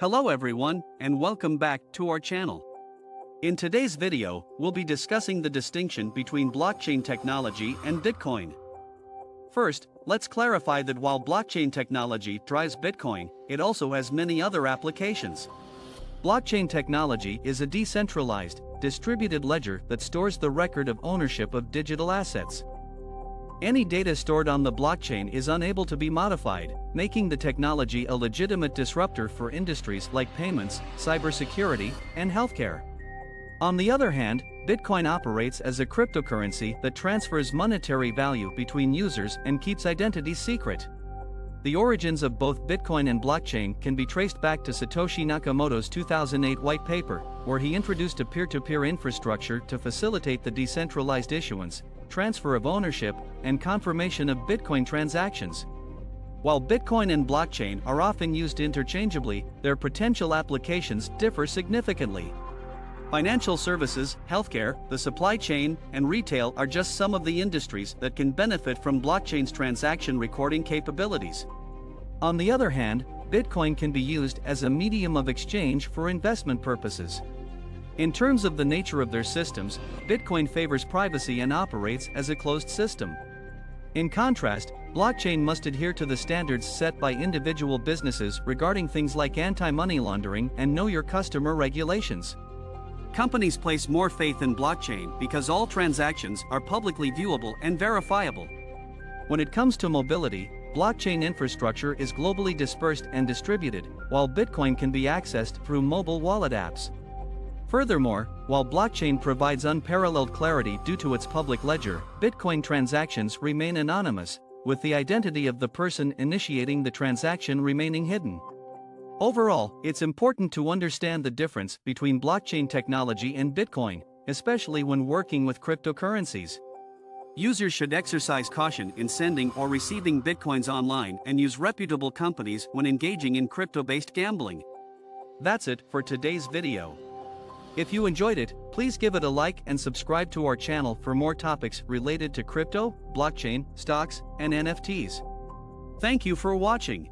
Hello everyone, and welcome back to our channel. In today's video, we'll be discussing the distinction between blockchain technology and Bitcoin. First, let's clarify that while blockchain technology drives Bitcoin, it also has many other applications. Blockchain technology is a decentralized, distributed ledger that stores the record of ownership of digital assets. Any data stored on the blockchain is unable to be modified, making the technology a legitimate disruptor for industries like payments, cybersecurity, and healthcare. On the other hand, Bitcoin operates as a cryptocurrency that transfers monetary value between users and keeps identities secret. The origins of both Bitcoin and blockchain can be traced back to Satoshi Nakamoto's 2008 white paper, where he introduced a peer-to-peer infrastructure to facilitate the decentralized issuance, transfer of ownership, and confirmation of Bitcoin transactions. While Bitcoin and blockchain are often used interchangeably, their potential applications differ significantly. Financial services, healthcare, the supply chain, and retail are just some of the industries that can benefit from blockchain's transaction recording capabilities. On the other hand, Bitcoin can be used as a medium of exchange for investment purposes. In terms of the nature of their systems, Bitcoin favors privacy and operates as a closed system. In contrast, blockchain must adhere to the standards set by individual businesses regarding things like anti-money laundering and know your customer regulations. Companies place more faith in blockchain because all transactions are publicly viewable and verifiable. When it comes to mobility, blockchain infrastructure is globally dispersed and distributed, while Bitcoin can be accessed through mobile wallet apps. Furthermore, while blockchain provides unparalleled clarity due to its public ledger, Bitcoin transactions remain anonymous, with the identity of the person initiating the transaction remaining hidden. Overall, it's important to understand the difference between blockchain technology and Bitcoin, especially when working with cryptocurrencies. Users should exercise caution in sending or receiving Bitcoins online and use reputable companies when engaging in crypto-based gambling. That's it for today's video. If you enjoyed it, please give it a like and subscribe to our channel for more topics related to crypto, blockchain, stocks, and NFTs. Thank you for watching.